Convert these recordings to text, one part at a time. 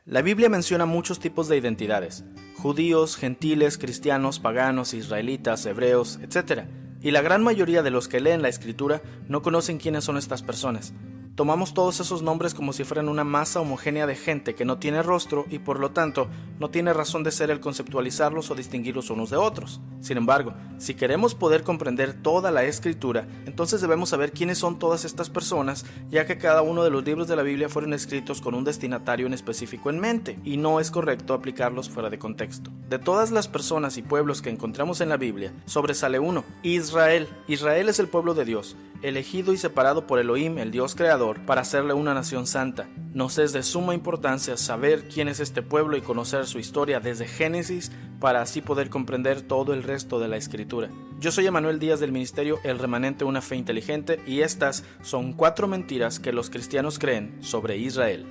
La Biblia menciona muchos tipos de identidades: judíos, gentiles, cristianos, paganos, israelitas, hebreos, etc. Y la gran mayoría de los que leen la Escritura no conocen quiénes son estas personas. Tomamos todos esos nombres como si fueran una masa homogénea de gente que no tiene rostro y por lo tanto no tiene razón de ser el conceptualizarlos o distinguirlos unos de otros. Sin embargo, si queremos poder comprender toda la Escritura, entonces debemos saber quiénes son todas estas personas, ya que cada uno de los libros de la Biblia fueron escritos con un destinatario en específico en mente, y no es correcto aplicarlos fuera de contexto. De todas las personas y pueblos que encontramos en la Biblia, sobresale uno: Israel. Israel es el pueblo de Dios, elegido y separado por Elohim, el Dios creador, para hacerle una nación santa. Nos es de suma importancia saber quién es este pueblo y conocer su historia desde Génesis, para así poder comprender todo el resto de la Escritura. Yo soy Emanuel Díaz del ministerio El Remanente, una fe inteligente, y estas son 4 mentiras que los cristianos creen sobre Israel.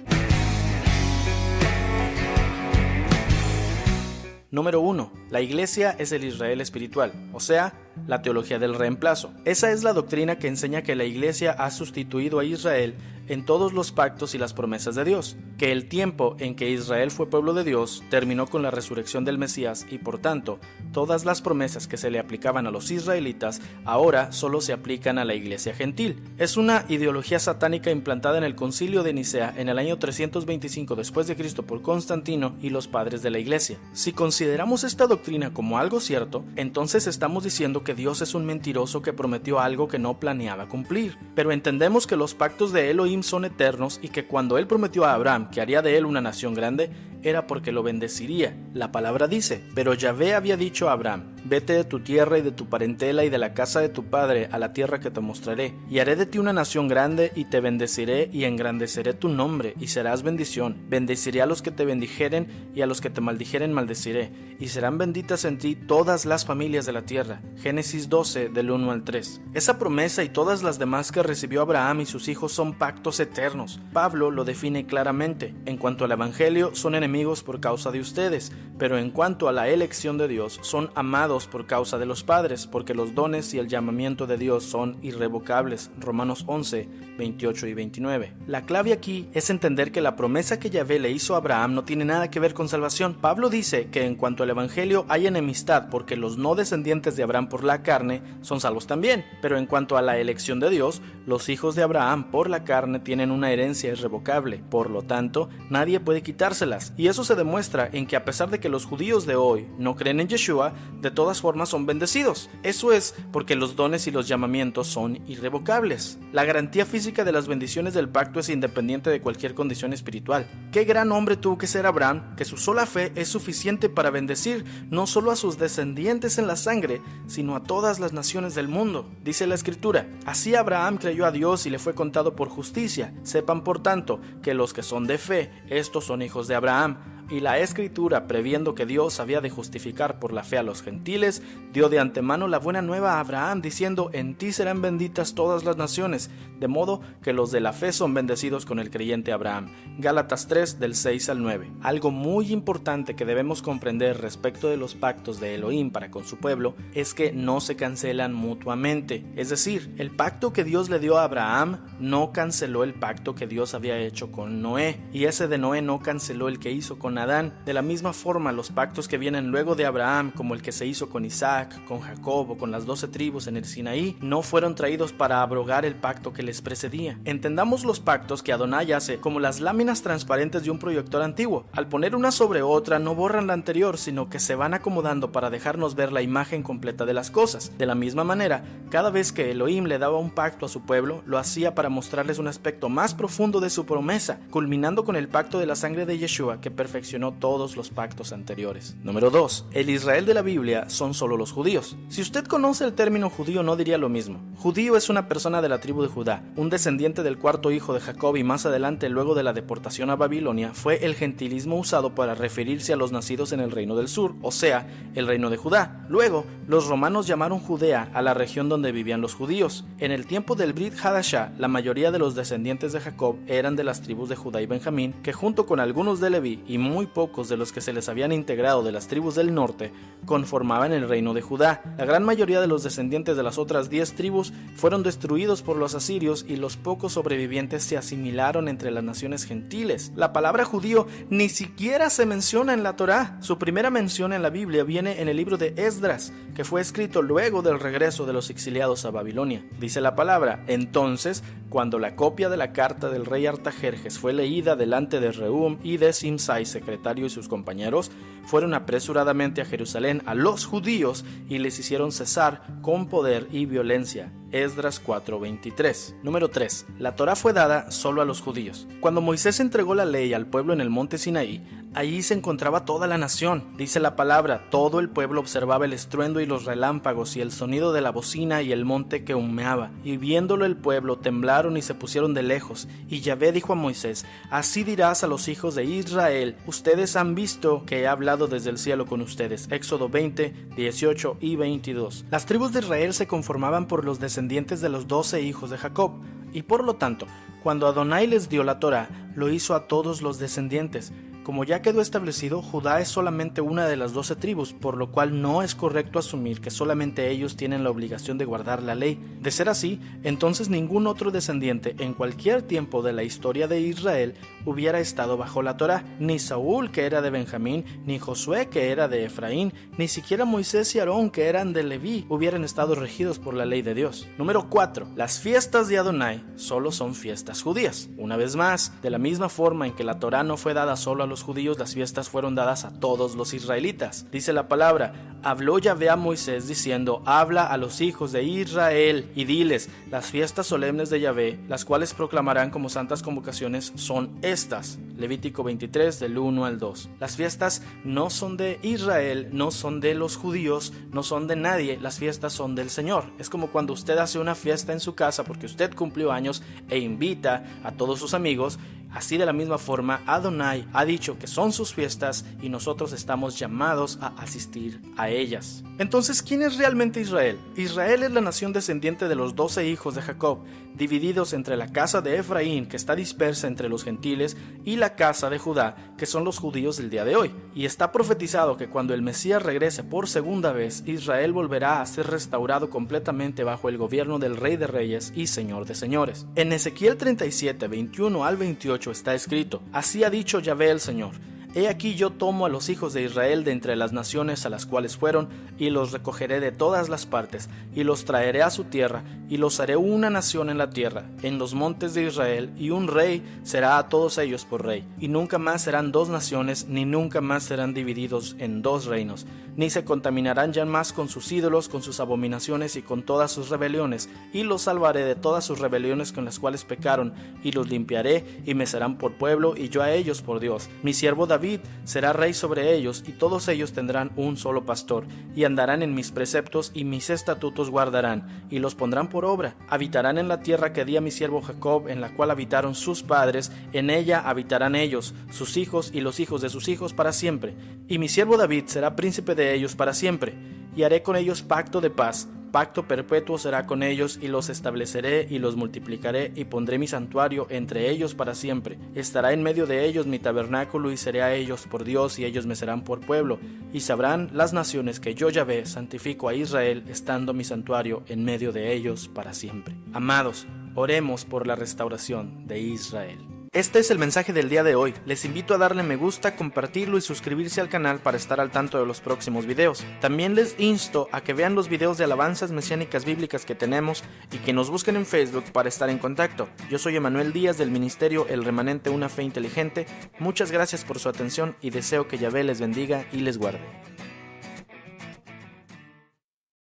Número 1. La iglesia es el Israel espiritual, o sea, la teología del reemplazo. Esa es la doctrina que enseña que la iglesia ha sustituido a Israel en todos los pactos y las promesas de Dios, que el tiempo en que Israel fue pueblo de Dios terminó con la resurrección del Mesías y por tanto, todas las promesas que se le aplicaban a los israelitas ahora solo se aplican a la iglesia gentil. Es una ideología satánica implantada en el Concilio de Nicea en el año 325 después de Cristo por Constantino y los padres de la iglesia. Si consideramos esta doctrina como algo cierto, entonces estamos diciendo que Dios es un mentiroso que prometió algo que no planeaba cumplir. Pero entendemos que los pactos de Elohim son eternos y que cuando él prometió a Abraham que haría de él una nación grande, era porque lo bendeciría. La palabra dice: pero Yahvé había dicho a Abraham: vete de tu tierra y de tu parentela y de la casa de tu padre a la tierra que te mostraré, y haré de ti una nación grande, y te bendeciré y engrandeceré tu nombre, y serás bendición. Bendeciré a los que te bendijeren, y a los que te maldijeren maldeciré, y serán benditas en ti todas las familias de la tierra. Génesis 12, del 1 al 3. Esa promesa y todas las demás que recibió Abraham y sus hijos son pactos eternos. Pablo lo define claramente: en cuanto al evangelio, son enemigos por causa de ustedes, pero en cuanto a la elección de Dios, son amados por causa de los padres, porque los dones y el llamamiento de Dios son irrevocables. Romanos 11, 28 y 29. La clave aquí es entender que la promesa que Yahvé le hizo a Abraham no tiene nada que ver con salvación. Pablo dice que en cuanto al evangelio hay enemistad porque los no descendientes de Abraham por la carne son salvos también, pero en cuanto a la elección de Dios, los hijos de Abraham por la carne tienen una herencia irrevocable, por lo tanto nadie puede quitárselas. Y eso se demuestra en que a pesar de que los judíos de hoy no creen en Yeshua, de todas formas son bendecidos. Eso es porque los dones y los llamamientos son irrevocables. La garantía física de las bendiciones del pacto es independiente de cualquier condición espiritual. Qué gran hombre tuvo que ser Abraham, que su sola fe es suficiente para bendecir no solo a sus descendientes en la sangre, sino a todas las naciones del mundo. Dice la Escritura: así Abraham creyó a Dios y le fue contado por justicia. Sepan por tanto que los que son de fe, estos son hijos de Abraham. Y la Escritura, previendo que Dios había de justificar por la fe a los gentiles, dio de antemano la buena nueva a Abraham, diciendo: en ti serán benditas todas las naciones, de modo que los de la fe son bendecidos con el creyente Abraham. Gálatas 3, del 6 al 9. Algo muy importante que debemos comprender respecto de los pactos de Elohim para con su pueblo es que no se cancelan mutuamente. Es decir, el pacto que Dios le dio a Abraham no canceló el pacto que Dios había hecho con Noé, y ese de Noé no canceló el que hizo con Adán. De la misma forma, los pactos que vienen luego de Abraham, como el que se hizo con Isaac, con Jacob o con las 12 tribus en el Sinaí, no fueron traídos para abrogar el pacto que les precedía. Entendamos los pactos que Adonai hace como las láminas transparentes de un proyector antiguo. Al poner una sobre otra no borran la anterior, sino que se van acomodando para dejarnos ver la imagen completa de las cosas. De la misma manera, cada vez que Elohim le daba un pacto a su pueblo, lo hacía para mostrarles un aspecto más profundo de su promesa, culminando con el pacto de la sangre de Yeshua que perfeccionó todos los pactos anteriores. Número 2. El Israel de la Biblia son solo los judíos. Si usted conoce el término judío, no diría lo mismo. Judío es una persona de la tribu de Judá, un descendiente del cuarto hijo de Jacob, y más adelante, luego de la deportación a Babilonia, fue el gentilismo usado para referirse a los nacidos en el reino del sur, o sea, el reino de Judá. Luego, los romanos llamaron Judea a la región donde vivían los judíos. En el tiempo del Brit Hadashah, la mayoría de los descendientes de Jacob eran de las tribus de Judá y Benjamín, que junto con algunos de Leví y muy pocos de los que se les habían integrado de las tribus del norte conformaban el reino de Judá. La gran mayoría de los descendientes de las otras 10 tribus fueron destruidos por los asirios y los pocos sobrevivientes se asimilaron entre las naciones gentiles. La palabra judío ni siquiera se menciona en la Torá. Su primera mención en la Biblia viene en el libro de Esdras, que fue escrito luego del regreso de los exiliados a Babilonia. Dice la palabra: entonces, cuando la copia de la carta del rey Artajerjes fue leída delante de Rehum y de Simsai, secretario, y sus compañeros, fueron apresuradamente a Jerusalén a los judíos y les hicieron cesar con poder y violencia. Esdras 4:23. Número 3. La Torá fue dada solo a los judíos. Cuando Moisés entregó la ley al pueblo en el monte Sinaí, allí se encontraba toda la nación. Dice la palabra: todo el pueblo observaba el estruendo y los relámpagos y el sonido de la bocina y el monte que humeaba. Y viéndolo el pueblo temblaron y se pusieron de lejos. Y Yahvé dijo a Moisés: así dirás a los hijos de Israel: ustedes han visto que he hablado desde el cielo con ustedes. Éxodo 20, 18 y 22. Las tribus de Israel se conformaban por los descendientes de los 12 hijos de Jacob, y por lo tanto, cuando Adonai les dio la Torá, lo hizo a todos los descendientes. Como ya quedó establecido, Judá es solamente una de las 12 tribus, por lo cual no es correcto asumir que solamente ellos tienen la obligación de guardar la ley. De ser así, entonces ningún otro descendiente en cualquier tiempo de la historia de Israel hubiera estado bajo la Torá, ni Saúl, que era de Benjamín, ni Josué, que era de Efraín, ni siquiera Moisés y Aarón, que eran de Leví, hubieran estado regidos por la ley de Dios. Número 4. Las fiestas de Adonai solo son fiestas judías. Una vez más, de la misma forma en que la Torá no fue dada solo a los judíos, las fiestas fueron dadas a todos los israelitas. Dice la palabra: habló Yahvé a Moisés diciendo: habla a los hijos de Israel y diles: las fiestas solemnes de Yahvé, las cuales proclamarán como santas convocaciones, son estas. Levítico 23 del 1 al 2. Las fiestas no son de Israel, no son de los judíos, no son de nadie. Las fiestas son del Señor. Es como cuando usted hace una fiesta en su casa porque usted cumplió años e invita a todos sus amigos. Así, de la misma forma, Adonai ha dicho que son sus fiestas y nosotros estamos llamados a asistir a ellas. Entonces, ¿quién es realmente Israel? Israel es la nación descendiente de los 12 hijos de Jacob, divididos entre la casa de Efraín, que está dispersa entre los gentiles, y la casa de Judá, que son los judíos del día de hoy. Y está profetizado que cuando el Mesías regrese por segunda vez, Israel volverá a ser restaurado completamente bajo el gobierno del Rey de Reyes y Señor de Señores. En Ezequiel 37, 21 al 28 está escrito: así ha dicho Yahvé el Señor: he aquí yo tomo a los hijos de Israel de entre las naciones a las cuales fueron, y los recogeré de todas las partes, y los traeré a su tierra, y los haré una nación en la tierra, en los montes de Israel, y un rey será a todos ellos por rey. Y nunca más serán 2 naciones, ni nunca más serán divididos en 2 reinos, ni se contaminarán ya más con sus ídolos, con sus abominaciones y con todas sus rebeliones, y los salvaré de todas sus rebeliones con las cuales pecaron, y los limpiaré, y me serán por pueblo, y yo a ellos por Dios. Mi siervo David será rey sobre ellos, y todos ellos tendrán un solo pastor, y andarán en mis preceptos, y mis estatutos guardarán, y los pondrán por obra. Habitarán en la tierra que di a mi siervo Jacob, en la cual habitaron sus padres, en ella habitarán ellos, sus hijos y los hijos de sus hijos para siempre. Y mi siervo David será príncipe de ellos para siempre, y haré con ellos pacto de paz. Pacto perpetuo será con ellos, y los estableceré y los multiplicaré, y pondré mi santuario entre ellos para siempre. Estará en medio de ellos mi tabernáculo, y seré a ellos por Dios, y ellos me serán por pueblo. Y sabrán las naciones que yo, Yahvé, santifico a Israel, estando mi santuario en medio de ellos para siempre. Amados, oremos por la restauración de Israel. Este es el mensaje del día de hoy. Les invito a darle me gusta, compartirlo y suscribirse al canal para estar al tanto de los próximos videos. También les insto a que vean los videos de alabanzas mesiánicas bíblicas que tenemos y que nos busquen en Facebook para estar en contacto. Yo soy Emanuel Díaz del ministerio El Remanente Una Fe Inteligente. Muchas gracias por su atención y deseo que Yahvé les bendiga y les guarde.